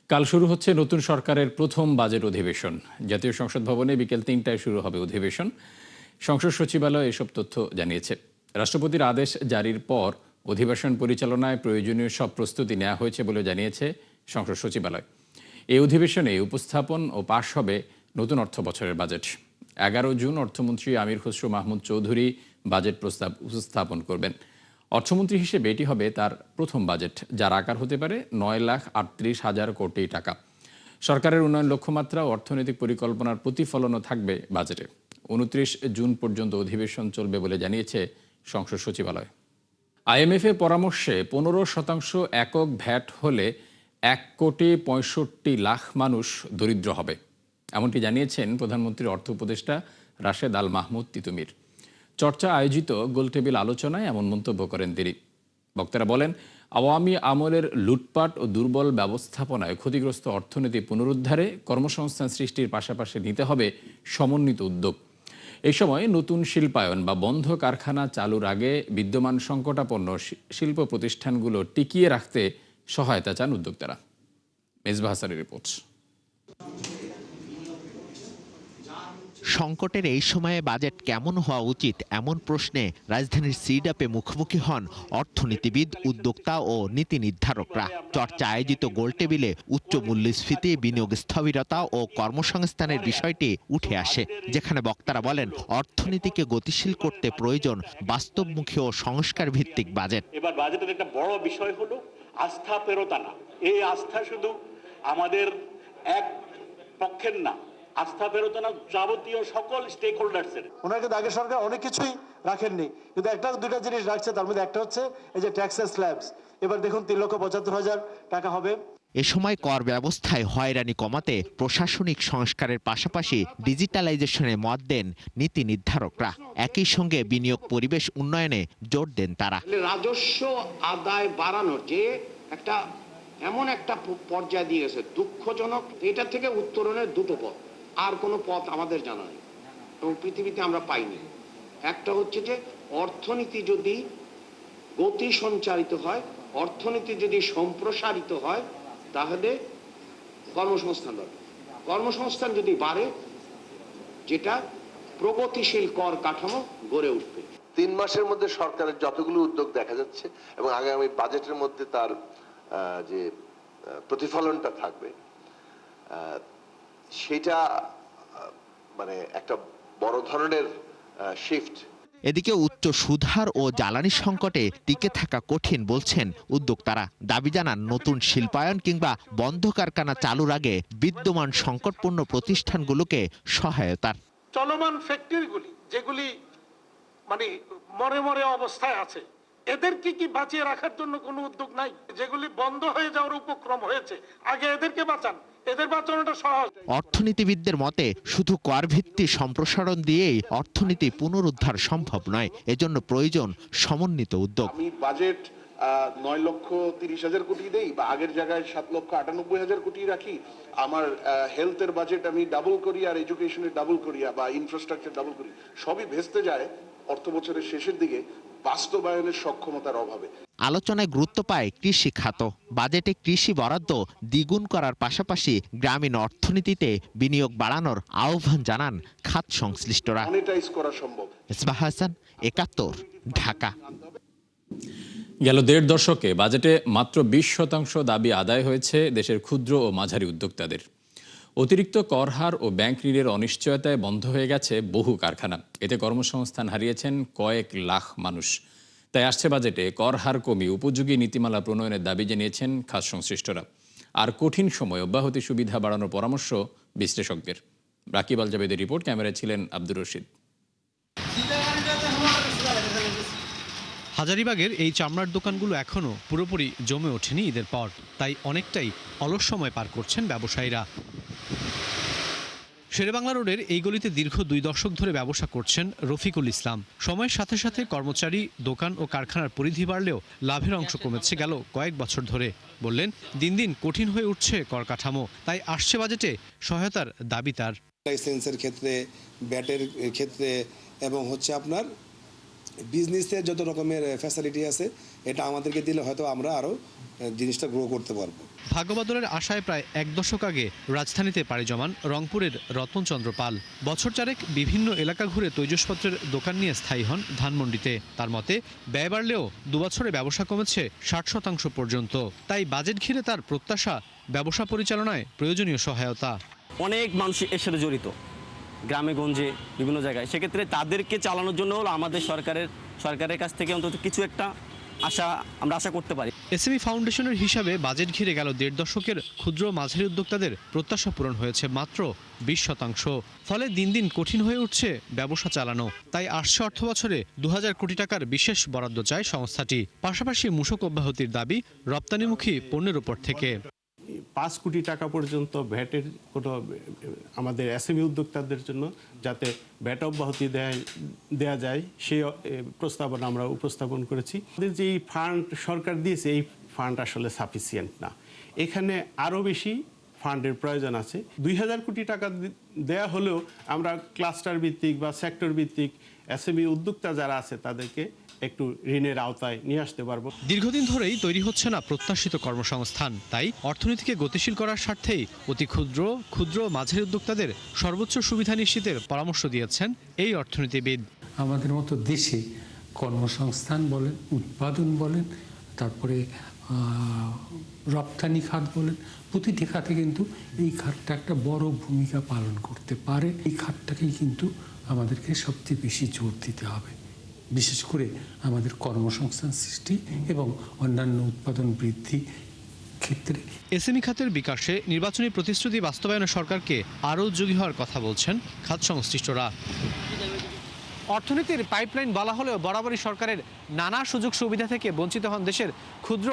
কাল শুরু হচ্ছে নতুন সরকারের প্রথম বাজেট অধিবেশন। জাতীয় সংসদ ভবনে বিকেল ৩টায় শুরু হবে অধিবেশন। সংসদ সচিবালয় এসব তথ্য জানিয়েছে। রাষ্ট্রপতির আদেশ জারির পর অধিবেশন পরিচালনায় প্রয়োজনীয় সব প্রস্তুতি নেওয়া হয়েছে বলে জানিয়েছে সংসদ সচিবালয়। এই অধিবেশনে উপস্থাপন ও পাশ হবে নতুন অর্থ বছরের বাজেট। ১১ জুন অর্থমন্ত্রী আমির খসরু মাহমুদ চৌধুরী বাজেট প্রস্তাব উপস্থাপন করবেন। অর্থমন্ত্রী হিসেবে এটি হবে তার প্রথম বাজেট, যার আকার হতে পারে ৯,৩৮,০০০ কোটি টাকা। সরকারের উন্নয়ন লক্ষ্যমাত্রা ও অর্থনৈতিক পরিকল্পনার প্রতিফলনও থাকবে বাজেটে। ২৯ জুন পর্যন্ত অধিবেশন চলবে বলে জানিয়েছে সংসদ সচিবালয়। আইএমএফের পরামর্শে ১৫% একক ভ্যাট হলে ১,৬৫,০০,০০০ মানুষ দরিদ্র হবে, এমনটি জানিয়েছেন প্রধানমন্ত্রীর অর্থ উপদেষ্টা রাশেদ আল মাহমুদ তিতুমির। চর্চা আয়োজিত গোলটেবিল আলোচনায় এমন মন্তব্য করেন তিনি। বক্তারা বলেন, আওয়ামী আমলের লুটপাট ও দুর্বল ব্যবস্থাপনায় ক্ষতিগ্রস্ত অর্থনীতি পুনরুদ্ধারে কর্মসংস্থান সৃষ্টির পাশাপাশি নিতে হবে সমন্বিত উদ্যোগ। এই সময় নতুন শিল্পায়ন বা বন্ধ কারখানা চালুর আগে বিদ্যমান সংকটাপন্ন শিল্প প্রতিষ্ঠানগুলো টিকিয়ে রাখতে সহায়তা চান উদ্যোক্তারা। মেজবাহ হাসানের রিপোর্ট। সংকটের এই সময়ে বাজেট কেমন হওয়া উচিত এমন প্রশ্নে রাজধানীর সিডাপে মুখোমুখি হন অর্থনীতিবিদ, উদ্যোক্তা ও নীতি নির্ধারকরা। চর্চা আয়োজিত গোলটেবিলে উচ্চ মূল্যস্ফীতি, বিনিয়োগ স্থবিরতা ও কর্মসংস্থানের বিষয়টি উঠে আসে, যেখানে বক্তারা বলেন অর্থনীতিকে গতিশীল করতে প্রয়োজন বাস্তবমুখী ও সংস্কার ভিত্তিক বাজেট। এবার বাজেটের একটা বড় বিষয় হলো আস্থা ফেরত আনা। এই আস্থা শুধু আমাদের এক পক্ষের না, আস্থা ফেরত আনা যাবতীয় সকল স্টেক হোল্ডার্সের। ওনারা কিন্তু আগের সরকার অনেক কিছুই রাখেননি, কিন্তু একটা দুটা জিনিস রাখছে। তার মধ্যে একটা হচ্ছে এই যে ট্যাক্সের স্ল্যাবস। এবার দেখুন ৩,৭৫,০০০ টাকা হবে। এ সময় কর ব্যবস্থায় হয়রানি কমাতে প্রশাসনিক সংস্কারের পাশাপাশি ডিজিটালাইজেশনে মত দেন নীতি নির্ধারকরা। একই সঙ্গে বিনিয়োগ পরিবেশ উন্নয়নে জোর দেন তারা। রাজস্ব আদায় বাড়ানোর যে একটা এমন একটা পর্যায়ে দিয়ে গেছে, দুঃখজনক। এটা থেকে উত্তরণের দুটো পথ, আর কোনো পথ আমাদের জানা নেই এবং পৃথিবীতে আমরা পাইনি। একটা হচ্ছে যে অর্থনীতি যদি গতি সঞ্চারিত হয়, অর্থনীতি যদি সম্প্রসারিত হয়, তাহলে কর্মসংস্থান বাড়বে। কর্মসংস্থান যদি বাড়ে, যেটা প্রগতিশীল কর কাঠামো গড়ে উঠবে। ৩ মাসের মধ্যে সরকারের যতগুলো উদ্যোগ দেখা যাচ্ছে এবং আগামী বাজেটের মধ্যে তার যে প্রতিফলনটা থাকবে, সেটা মানে একটা বড় ধরনের শিফট। এদিকে উচ্চ সুদহার ও জ্বালানি সংকটে টিকে থাকা কঠিন বলছেন উদ্যোক্তারা। দাবি জানান নতুন শিল্পায়ন কিংবা বন্ধ কারখানা চালুর আগে বিদ্যমান সংকটপূর্ণ প্রতিষ্ঠানগুলোকে সহায়তার। চলমান ফ্যাক্টরিগুলি যেগুলি মানে মরে মরে অবস্থায় আছে, এদেরকে কি বাঁচিয়ে রাখার জন্য কোনো উদ্যোগ নাই? যেগুলি বন্ধ হয়ে যাওয়ার উপক্রম হয়েছে, আগে এদেরকে বাঁচান। এদের বাঁচানোটা সহজ। অর্থনীতিবিদদের মতে শুধু কর ভিত্তি সম্প্রসারণ দিয়েই অর্থনীতি পুনরুদ্ধার সম্ভব নয়, এজন্য প্রয়োজন সমন্বিত উদ্যোগ। আমি বাজেট 9,30,000 কোটি দেই বা আগের জায়গায় 7,98,000 কোটি রাখি, আমার হেলথের বাজেট আমি ডাবল করি আর এডুকেশনের ডাবল করি বা ইনফ্রাস্ট্রাকচার ডাবল করি, সবই ভেস্তে যায় অর্থ বছরের শেষের দিকে বাস্তবায়নের সক্ষমতার অভাবে। আলোচনায় গুরুত্ব পায় কৃষি খাত। বাজেটে কৃষি বরাদ্দ দ্বিগুণ করার পাশাপাশি গ্রামীণ অর্থনীতিতে বিনিয়োগ বাড়ানোর আহ্বান জানান খাত সংশ্লিষ্টরা। মনিটাইজ করা সম্ভব। মেজবাহ হাসান, ৭১, ঢাকা। গেল ১.৫ দশকে বাজেটে মাত্র ২০% দাবি আদায় হয়েছে দেশের ক্ষুদ্র ও মাঝারি উদ্যোক্তাদের। অতিরিক্ত কর হার ও ব্যাংক ঋণের অনিশ্চয়তায় বন্ধ হয়ে গেছে বহু কারখানা। এতে কর্মসংস্থান হারিয়েছেন কয়েক লাখ মানুষ। তাই আসছে বাজেটে কর হার কমিয়ে উপযোগী নীতিমালা প্রণয়নের দাবি জানিয়েছেন খাত সংশ্লিষ্টরা। আর কঠিন সময় অব্যাহতি সুবিধা বাড়ানোর পরামর্শ বিশ্লেষকদের। রাকিব আল জাবেদের রিপোর্ট, ক্যামেরায় ছিলেন আব্দুর রশিদ। হাজারীবাগের এই চামড়ার দোকানগুলো এখনও পুরোপুরি জমে ওঠেনি ঈদের পর, তাই অনেকটাই অলস সময় পার করছেন ব্যবসায়ীরা। শেরেবাংলা রোডের এই গলিতে দীর্ঘ 2 দশক ধরে ব্যবসা করছেন রফিকুল ইসলাম। সময়ের সাথে সাথে কর্মচারী, দোকান ও কারখানার পরিধি বাড়লেও লাভের অংশ কমেছে গেল কয়েক বছর ধরে। বললেন, দিন দিন কঠিন হয়ে উঠছে কর কাঠামো, তাই আসছে বাজেটে সহায়তার দাবি তার। লাইসেন্সের ক্ষেত্রে, ব্যাটের ক্ষেত্রে এবং হচ্ছে আপনার বিজনেসের যত রকমের ফ্যাসিলিটি আছে এটা আমাদেরকে দিলে হয়তো আমরা আরও জিনিসটা গ্রো করতে পারবো। ভাগ্যবদলের আশায় প্রায় এক দশক আগে রাজধানীতে পাড়ি জমান রংপুরের রতনচন্দ্র পাল বছর চারেক বিভিন্ন এলাকা ঘুরে তৈজসপত্রের দোকান নিয়ে স্থায়ী হন ধানমন্ডিতে। তার মতে ব্যয় বাড়লেও 2 বছরে ব্যবসা কমেছে 60% পর্যন্ত। তাই বাজেট ঘিরে তার প্রত্যাশা ব্যবসা পরিচালনায় প্রয়োজনীয় সহায়তা। অনেক মানুষ এর সাথে জড়িত গ্রামে গঞ্জে বিভিন্ন জায়গায়, সেক্ষেত্রে তাদেরকে চালানোর জন্য হলো আমাদের সরকারের কাছ থেকে অন্তত কিছু একটা আমরা আশা করতে পারি। এসএমই ফাউন্ডেশনের হিসাবে বাজেট ঘিরে গেল 1.5 দশকের ক্ষুদ্র মাঝারি উদ্যোক্তাদের প্রত্যাশা পূরণ হয়েছে মাত্র 20%। ফলে দিন দিন কঠিন হয়ে উঠছে ব্যবসা চালানো। তাই আসছে অর্থ বছরে 2000 কোটি টাকার বিশেষ বরাদ্দ চায় সংস্থাটি। পাশাপাশি মূসক অব্যাহতির দাবি রপ্তানিমুখী পণ্যের উপর থেকে। 5 কোটি টাকা পর্যন্ত ভ্যাটের কোনো আমাদের এসএমই উদ্যোক্তাদের জন্য যাতে ভ্যাট অব্যাহতি দেয়া যায় সেই প্রস্তাবনা আমরা উপস্থাপন করেছি। আমাদের যে ফান্ড সরকার দিয়েছে এই ফান্ড আসলে সাফিসিয়েন্ট না, এখানে আরও বেশি ফান্ডের প্রয়োজন আছে। 2000 কোটি টাকা দেয়া হলেও আমরা ক্লাস্টার ভিত্তিক বা সেক্টর ভিত্তিক এসএমই উদ্যোক্তা যারা আছে তাদেরকে একটু ঋণের আওতায় নিয়ে আসতে পারবো। দীর্ঘদিন ধরেই তৈরি হচ্ছে না প্রত্যাশিত কর্মসংস্থান। তাই অর্থনীতিকে গতিশীল করার স্বার্থেই অতি ক্ষুদ্র মাঝারি উদ্যোক্তাদের সর্বোচ্চ সুবিধা নিশ্চিতের পরামর্শ দিয়েছেন এই অর্থনীতিবিদ। আমাদের মতো দেশে কর্মসংস্থান বলেন, উৎপাদন বলেন, তারপরে রপ্তানি খাত বলেন, প্রতিটি খাতে কিন্তু এই খাতটা একটা বড় ভূমিকা পালন করতে পারে। এই খাতটাকেই কিন্তু আমাদেরকে সবচেয়ে বেশি জোর দিতে হবে, বিশেষ করে আমাদের কর্মসংস্থান সৃষ্টি এবং অন্যান্য উৎপাদন বৃদ্ধি ক্ষেত্রে। এসএমই খাতের বিকাশে নির্বাচনী প্রতিশ্রুতি বাস্তবায়নে সরকারকে আরও উদ্যোগী হওয়ার কথা বলছেন খাত সংশ্লিষ্টরা। অর্থনীতির পাইপলাইন বলা হলেও বরাবরই সরকারের নানা সুযোগ সুবিধা থেকে বঞ্চিত হন দেশের ক্ষুদ্র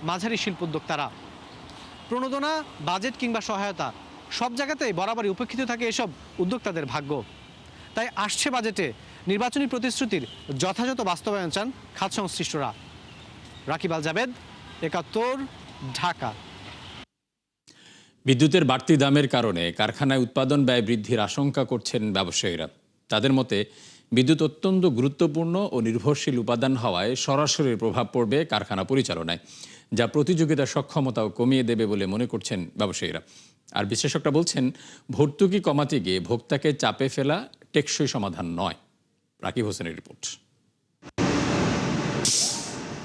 মাঝারি শিল্পোদ্যোক্তারা। প্রণোদনা, বাজেট কিংবা সহায়তা সব জায়গাতেই বরাবরই উপেক্ষিত থাকে এসব উদ্যোক্তাদের ভাগ্য। তাই আসছে বাজেটে নির্বাচনী প্রতিশ্রুতির যথাযথ বাস্তবায়ন চান খাত সংশ্লিষ্টরা। রাকিব আল জাবেদ, 71, ঢাকা। বিদ্যুতের বাড়তি দামের কারণে কারখানায় উৎপাদন ব্যয় বৃদ্ধির আশঙ্কা করছেন ব্যবসায়ীরা। তাদের মতে বিদ্যুৎ অত্যন্ত গুরুত্বপূর্ণ ও নির্ভরশীল উপাদান হওয়ায় সরাসরি প্রভাব পড়বে কারখানা পরিচালনায়, যা প্রতিযোগিতার সক্ষমতাও কমিয়ে দেবে বলে মনে করছেন ব্যবসায়ীরা। আর বিশ্লেষকরা বলছেন ভর্তুকি কমাতে গিয়ে ভোক্তাকে চাপে ফেলা টেকসই সমাধান নয়। রাকিব হোসেনের রিপোর্ট।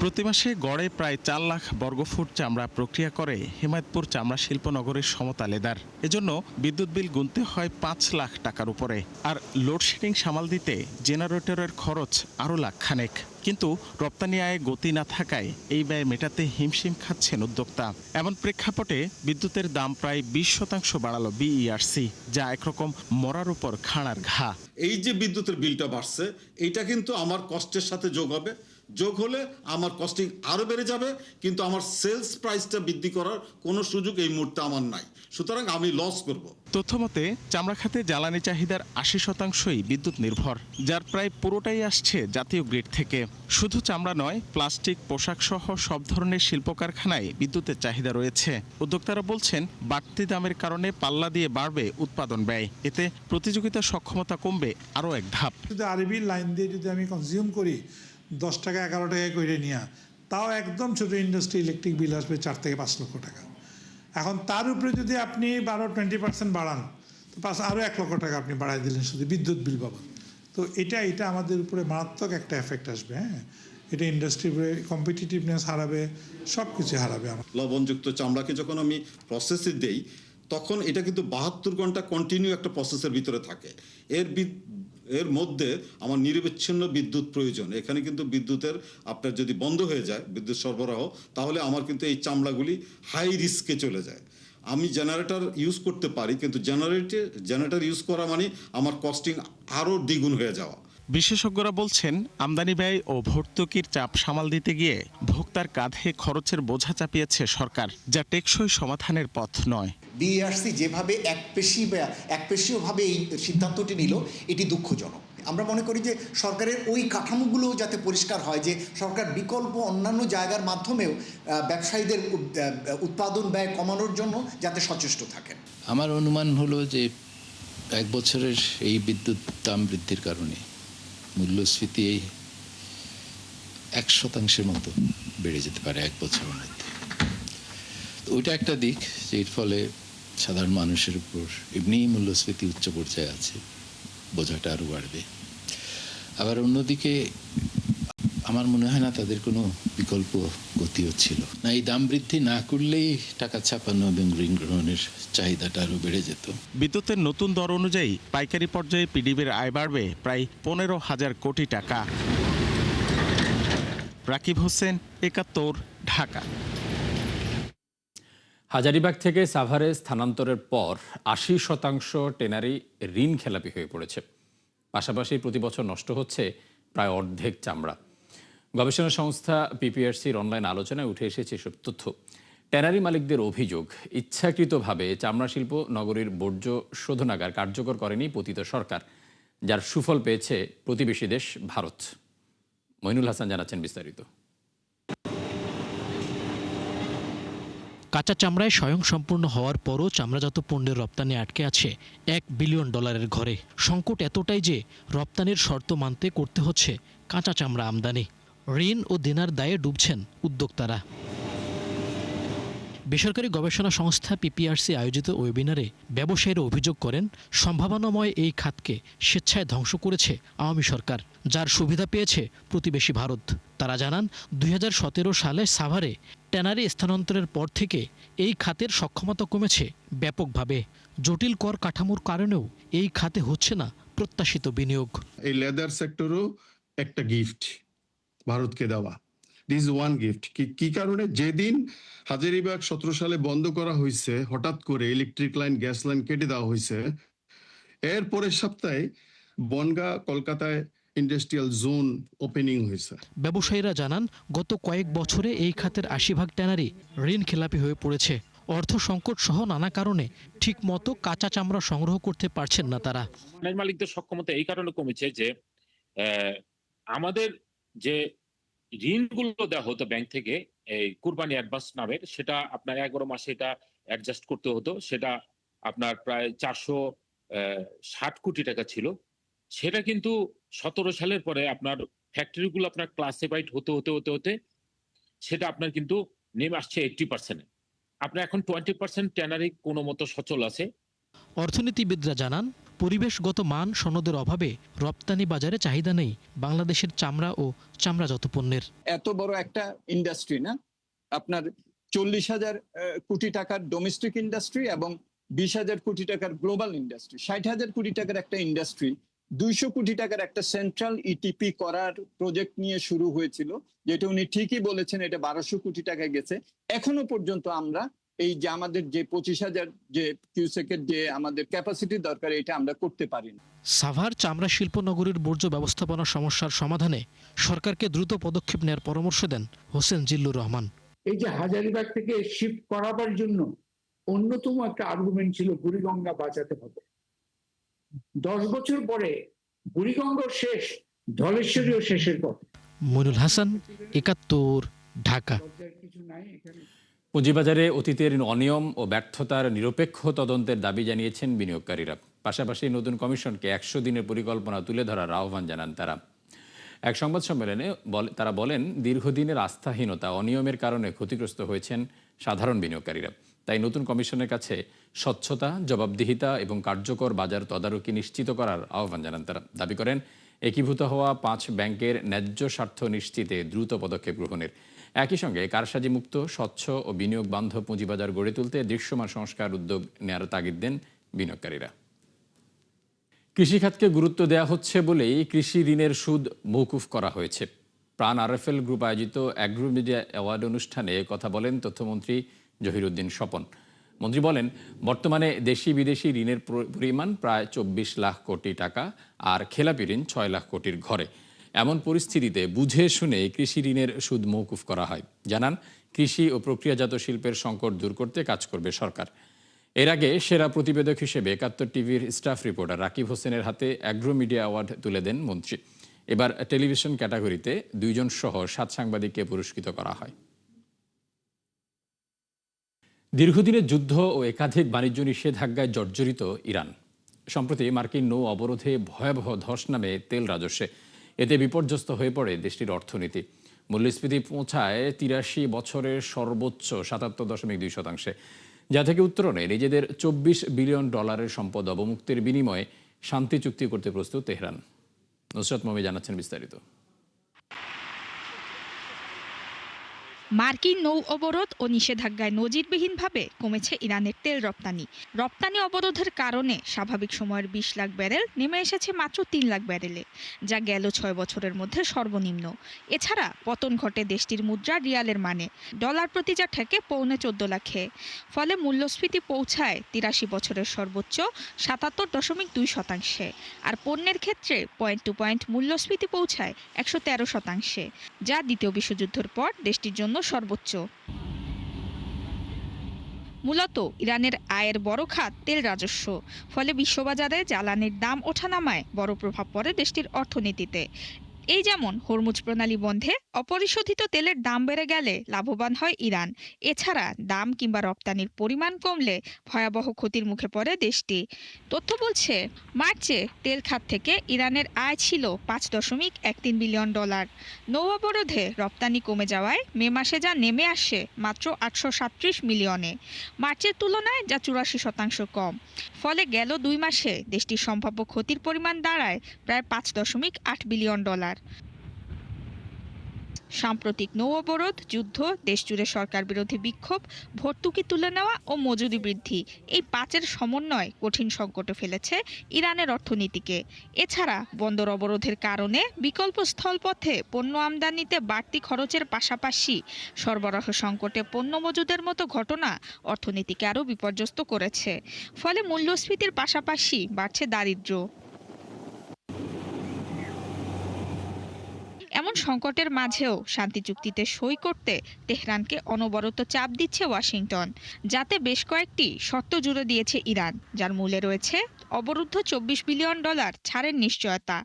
প্রতি মাসে গড়ে প্রায় 4 লাখ বর্গফুট চামড়া প্রক্রিয়া করে হিমায়তপুর চামড়া শিল্পনগরের সমতা লেদার। এজন্য বিদ্যুৎ বিল গুনতে হয় 5 লাখ টাকার উপরে। আর লোডশেডিং সামাল দিতে জেনারেটরের খরচ আরও লাখখানেক। কিন্তু রপ্তানি আয়ে গতি না থাকায় এই ব্যয় মেটাতে হিমশিম খাচ্ছেন উদ্যোক্তা। এমন প্রেক্ষাপটে বিদ্যুতের দাম প্রায় 20% বাড়ালো বিইআরসি, যা একরকম মরার উপর খাড়ার ঘা। এই যে বিদ্যুতের বিলটা বাড়ছে, এইটা কিন্তু আমার কষ্টের সাথে যোগ হবে। যোগ হলে আমার কস্টিং আরও বেড়ে যাবে, কিন্তু আমার সেলস প্রাইসটা বৃদ্ধি করার কোনো সুযোগ এই মুহূর্তে আমার নাই। সুতরাং আমি লস করব। তথ্যমতে চামড়া খাতে জ্বালানি চাহিদার 80%ই বিদ্যুৎ নির্ভর, যার প্রায় পুরোটাই আসছে জাতীয় গ্রিড থেকে। শুধু চামড়া নয়, প্লাস্টিক, পোশাক সহ সব ধরনের শিল্প কারখানায় বিদ্যুতের চাহিদা রয়েছে। উদ্যোক্তারা বলছেন বাড়তি দামের কারণে পাল্লা দিয়ে বাড়বে উৎপাদন ব্যয়। এতে প্রতিযোগিতার সক্ষমতা কমবে আরও এক ধাপ। যদি আরবি লাইন দিয়ে যদি আমি কনজিউম করি 10 টাকা 11 টাকায় করে নিয়ে, তাও একদম ছোট ইন্ডাস্ট্রি ইলেকট্রিক বিল আসবে 4 থেকে 5 লক্ষ টাকা। এখন তার উপরে যদি আপনি 20% বাড়ান, তো আরও 1 লক্ষ টাকা আপনি বাড়াই দিলেন শুধু বিদ্যুৎ বিল বাবদ। তো এটা আমাদের উপরে মারাত্মক একটা এফেক্ট আসবে। হ্যাঁ, এটা ইন্ডাস্ট্রির উপরে কম্পিটিটিভনেস হারাবে, সব কিছু হারাবে। লবণযুক্ত চামড়াকে যখন আমি প্রসেসে দেই, তখন এটা কিন্তু 72 ঘন্টা কন্টিনিউ একটা প্রসেসের ভিতরে থাকে। এর মধ্যে আমার নিরবিচ্ছিন্ন বিদ্যুৎ প্রয়োজন। এখানে কিন্তু বিদ্যুতের আপনার যদি বন্ধ হয়ে যায় বিদ্যুৎ সরবরাহ, তাহলে আমার কিন্তু এই চামড়াগুলি হাই রিস্কে চলে যায়। আমি জেনারেটর ইউজ করতে পারি, কিন্তু জেনারেটর ইউজ করা মানে আমার কস্টিং আরও দ্বিগুণ হয়ে যাওয়া। বিশেষজ্ঞরা বলছেন আমদানি ব্যয় ও ভর্তুকির চাপ সামাল দিতে গিয়ে ভোক্তার কাঁধে খরচের বোঝা চাপিয়েছে সরকার, যা টেকসই সমাধানের পথ নয়। বিইআরসি যেভাবে একপেশীয়ভাবে এই সিদ্ধান্তটি নিল, এটি দুঃখজনক। আমরা মনে করি যে সরকারের ওই কাঠামোগুলো যাতে পরিষ্কার হয়, যে সরকার বিকল্প অন্যান্য জায়গার মাধ্যমেও ব্যবসায়ীদের উৎপাদন ব্যয় কমানোর জন্য যাতে সচেষ্ট থাকেন। আমার অনুমান হলো যে 1 বছরের এই বিদ্যুৎ দাম বৃদ্ধির কারণে মূল্যস্ফীতি 1% মতো বেড়ে যেতে পারে 1 বছরের মধ্যে। তো ওইটা একটা দিক, যে এর ফলে সাধারণ মানুষের উপর এমনিই মূল্যস্ফীতি উচ্চ পর্যায়ে আছে, বোঝাটা আরও বাড়বে। আবার অন্যদিকে আমার মনে হয় না তাদের কোনো বিকল্প গতি হচ্ছিল না। এই দাম বৃদ্ধি না করলেই টাকা ছাপানো এবং ঋণ গ্রহণের চাহিদাটা আরও বেড়ে যেত। বিদ্যুতের নতুন দর অনুযায়ী পাইকারি পর্যায়ে পিডিবির আয় বাড়বে প্রায় 15,000 কোটি টাকা। রাকিব হোসেন, 71, ঢাকা। হাজারীবাগ থেকে সাভারে স্থানান্তরের পর 80% ট্যানারি ঋণ খেলাপি হয়ে পড়েছে। পাশাপাশি প্রতি বছর নষ্ট হচ্ছে প্রায় অর্ধেক চামড়া। গবেষণা সংস্থা পিপিআরসির অনলাইন আলোচনায় উঠে এসেছে এসব তথ্য। ট্যানারি মালিকদের অভিযোগ, ইচ্ছাকৃতভাবে চামড়া শিল্প নগরীর বর্জ্য শোধনাগার কার্যকর করেনি পতিত সরকার, যার সুফল পেয়েছে প্রতিবেশী দেশ ভারত। মইনুল হাসান জানাচ্ছেন বিস্তারিত। কাঁচা চামড়ায় স্বয়ংসম্পূর্ণ হওয়ার পরও চামড়াজাত পণ্যের রপ্তানি আটকে আছে $1 বিলিয়ন ঘরে। সংকট এতটাই যে রপ্তানির শর্ত মানতে করতে হচ্ছে কাঁচা চামড়া আমদানি। ঋণ ও দেনার দায়ে ডুবছেন উদ্যোক্তারা। বেসরকারি গবেষণা সংস্থা পিপিআরসি আয়োজিত ওয়েবিনারে ব্যবসায়ীরা অভিযোগ করেন, সম্ভাবনাময় এই খাতকে স্বেচ্ছায় ধ্বংস করেছে আওয়ামী সরকার, যার সুবিধা পেয়েছে প্রতিবেশী ভারত। তারা জানান, 2017 সালে সাভারে ট্যানারি স্থানান্তরের পর থেকে এই খাতের সক্ষমতা কমেছে ব্যাপকভাবে। জটিল কর কাঠামোর কারণেও এই খাতে হচ্ছে না প্রত্যাশিত বিনিয়োগ। এই লেদার সেক্টরও একটা গিফট ভারতকে দেওয়া। This one gift. কি কারণে? যেদিন হাজারীবাগ 17 সালে বন্ধ করা হয়েছে, হঠাৎ করে ইলেকট্রিক লাইন, গ্যাস লাইন কেটে দেওয়া হয়েছে, এর পরের সপ্তাহে বনগাঁ কলকাতায় ইন্ডাস্ট্রিয়াল জোন ওপেনিং হয়েছে। ব্যবসায়ীরা জানান, গত কয়েক বছরে এই খাতের 80% ট্যানারি ঋণ খেলাপি হয়ে পড়েছে। অর্থ সংকট সহ নানা কারণে ঠিক মতো কাঁচা চামড়া সংগ্রহ করতে পারছেন না তারা। মালিকদের সক্ষমতা এই কারণে কমেছে যে আমাদের যে ঋণগুলো দেওয়া হতো ব্যাংক থেকে, এই কুরবানি অ্যাডভান্স নামের, সেটা আপনার 11 মাসে এটা অ্যাডজাস্ট করতে হতো। সেটা আপনার প্রায় 460 কোটি টাকা ছিল। সেটা কিন্তু 17 সালের পরে আপনার ফ্যাক্টরিগুলো আপনার ক্লাসিফাইড হতে হতে হতে হতে সেটা আপনার কিন্তু নেমে আসছে 80%-এ। আপনার এখন 20% ট্যানারি কোনো মতো সচল আছে। অর্থনীতিবিদরা জানান, পরিবেশগত মান সনদের অভাবে রপ্তানি বাজারে চাহিদা নেই বাংলাদেশের চামড়া ও চামড়াজাত পণ্যের। এত বড় একটা ইন্ডাস্ট্রি না, আপনার 40,000 কোটি টাকার ডোমেস্টিক ইন্ডাস্ট্রি এবং 20,000 কোটি টাকার গ্লোবাল ইন্ডাস্ট্রি, 60,000 কোটি টাকার একটা ইন্ডাস্ট্রি, 200 কোটি টাকার একটা সেন্ট্রাল ইটিপি করার প্রজেক্ট নিয়ে শুরু হয়েছিল, যেটা উনি ঠিকই বলেছেন এটা 1200 কোটি টাকা গেছে। এখনো পর্যন্ত আমরা এই যে আমাদের যে 25,000 যে কিউসেকের যে আমাদের ক্যাপাসিটি দরকার, এটা আমরা করতে পারি না। সাভার চামড়া শিল্প নগরীর বর্জ্য ব্যবস্থাপনা সমস্যার সমাধানে সরকারকে দ্রুত পদক্ষেপ নেওয়ার পরামর্শ দেন হোসেন জিল্লুর রহমান। এই যে হাজারীবাগ থেকে শিফট করাবার জন্য অন্যতম একটা আর্গুমেন্ট ছিল বুড়িগঙ্গা বাঁচাতে হবে। 10 বছর পরে বুড়িগঙ্গা শেষ, ধলেশ্বরীও শেষের পথে। মইনুল হাসান, 71, ঢাকা। পুঁজিবাজারে অতীতের অনিয়ম ও ব্যর্থতার নিরপেক্ষ তদন্তের দাবি জানিয়েছেন বিনিয়োগকারীরা। পাশাপাশি নতুন কমিশনকে 100 দিনের পরিকল্পনা তুলে ধরার আহ্বান জানান তারা। এক সংবাদ সম্মেলনে তারা বলেন, দীর্ঘদিনের আস্থাহীনতা, অনিয়মের কারণে ক্ষতিগ্রস্ত হয়েছেন সাধারণ বিনিয়োগকারীরা। তাই নতুন কমিশনের কাছে স্বচ্ছতা, জবাবদিহিতা এবং কার্যকর বাজার তদারকি নিশ্চিত করার আহ্বান জানান তারা। দাবি করেন, একীভূত হওয়া 5 ব্যাংকের ন্যায্য স্বার্থ নিশ্চিতে দ্রুত পদক্ষেপ গ্রহণের। একই সঙ্গে কারসাজি মুক্ত, স্বচ্ছ ও বিনিয়োগ বান্ধব পুঁজিবাজার গড়ে তুলতে দৃশ্যমান সংস্কার উদ্যোগ নেওয়ার তাগিদ দেন বিনিয়োগকারীরা। কৃষিখাতকে গুরুত্ব দেওয়া হচ্ছে বলেই কৃষি ঋণের সুদ মওকুফ করা হয়েছে। প্রাণ আরএফএল গ্রুপ আয়োজিত অ্যাগ্রো মিডিয়া অ্যাওয়ার্ড অনুষ্ঠানে কথা বলেন তথ্যমন্ত্রী জহিরুদ্দিন স্বপন। মন্ত্রী বলেন, বর্তমানে দেশি বিদেশি ঋণের পরিমাণ প্রায় 24 লাখ কোটি টাকা, আর খেলাপি ঋণ 6 লাখ কোটির ঘরে। এমন পরিস্থিতিতে বুঝে শুনে কৃষি ঋণের সুদ মওকুফ করা হয়। জানান, কৃষি ও প্রক্রিয়াজাত শিল্পের সংকট দূর করতে কাজ করবে সরকার। এর আগে সেরা প্রতিবেদক হিসেবে 71 টিভির স্টাফ রিপোর্টার রাকিব হোসেনের হাতে অ্যাগ্রো মিডিয়া অ্যাওয়ার্ড তুলে দেন মন্ত্রী। এবার টেলিভিশন ক্যাটাগরিতে 2 জন সহ 7 সাংবাদিককে পুরস্কৃত করা হয়। দীর্ঘদিনের যুদ্ধ ও একাধিক বাণিজ্য নিষেধাজ্ঞায় জর্জরিত ইরান। সম্প্রতি মার্কিন নৌ অবরোধে ভয়াবহ ধস নামে তেল রাজস্বে। এতে বিপর্যস্ত হয়ে পড়ে দেশটির অর্থনীতি। মূল্যস্ফীতি পৌঁছায় 83 বছরের সর্বোচ্চ 77.2%, যা থেকে উত্তরণে নিজেদের $24 বিলিয়ন সম্পদ অবমুক্তির বিনিময়ে শান্তি চুক্তি করতে প্রস্তুত তেহরান। নুসরাত মমি জানাচ্ছেন বিস্তারিত। মার্কিন নৌ অবরোধ ও নিষেধাজ্ঞায় নজিরবিহীনভাবে কমেছে ইরানের তেল রপ্তানি। রপ্তানি অবরোধের কারণে স্বাভাবিক সময়ের 20 লাখ ব্যারেল নেমে এসেছে মাত্র 3 লাখ ব্যারেলে, যা গেল 6 বছরের মধ্যে সর্বনিম্ন। এছাড়া পতন ঘটে দেশটির মুদ্রা রিয়ালের মানে, ডলার প্রতি যা ঠেকে 14.25 লাখে। ফলে মূল্যস্ফীতি পৌঁছায় 83 বছরের সর্বোচ্চ 77.2%, আর পণ্যের ক্ষেত্রে পয়েন্ট টু পয়েন্ট মূল্যস্ফীতি পৌঁছায় 113%, যা দ্বিতীয় বিশ্বযুদ্ধের পর দেশটির জন্য সর্বোচ্চ। মূলত ইরানের আয়ের বড় খাত তেল রাজস্ব, ফলে বিশ্ববাজারে জ্বালানির দাম ওঠানামায় বড় প্রভাব পড়ে দেশটির অর্থনীতিতে। এই যেমন হরমুজ প্রণালী বন্ধে অপরিশোধিত তেলের দাম বেড়ে গেলে লাভবান হয় ইরান। এছাড়া দাম কিংবা রপ্তানির পরিমাণ কমলে ভয়াবহ ক্ষতির মুখে পড়ে দেশটি। তথ্য বলছে, মার্চে তেল খাত থেকে ইরানের আয় ছিল $5.13 বিলিয়ন। নৌ অবরোধে রপ্তানি কমে যাওয়ায় মে মাসে যা নেমে আসে মাত্র 837 মিলিয়নে, মার্চের তুলনায় যা 84% কম। ফলে গেল 2 মাসে দেশটির সম্ভাব্য ক্ষতির পরিমাণ দাঁড়ায় প্রায় $5.8 বিলিয়ন। সাম্প্রতিক নৌ অবরোধ, যুদ্ধ, দেশজুড়ে সরকার বিরোধী বিক্ষোভ, ভর্তুকি তুলে নেওয়া ও মজুরি বৃদ্ধি, এই 5-এর সমন্বয় কঠিন সংকটে ফেলেছে ইরানের অর্থনীতিকে। এছাড়া বন্দর অবরোধের কারণে বিকল্প স্থলপথে পণ্য আমদানিতে বাড়তি খরচের পাশাপাশি সরবরাহ সংকটে পণ্য মজুদের মতো ঘটনা অর্থনীতিকে আরও বিপর্যস্ত করেছে। ফলে মূল্যস্ফীতির পাশাপাশি বাড়ছে দারিদ্র্য। এমন সংকটের মাঝেও শান্তি চুক্তিতে সই করতে তেহরানকে অনবরত চাপ দিচ্ছে ওয়াশিংটন, যাতে বেশ কয়েকটি শর্ত জুড়ে দিয়েছে ইরান, যার মূলে রয়েছে অবরুদ্ধ $24 বিলিয়ন ছাড়ের নিশ্চয়তা,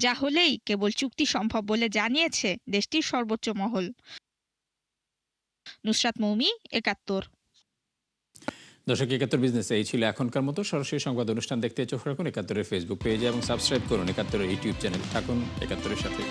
যা হলেই কেবল চুক্তি সম্ভব বলে জানিয়েছে দেশটির সর্বোচ্চ মহল। নুসরাত মৌমি, 71। দর্শক, 71 বিজনেস এই ছিল এখনকার মতো। সরাসরি সংবাদ অনুষ্ঠান দেখতে চোখ রাখুন 71-এর ফেসবুক পেজে এবং সাবস্ক্রাইব করুন 71-এর ইউটিউব চ্যানেল। থাকুন 71-এর সাথে।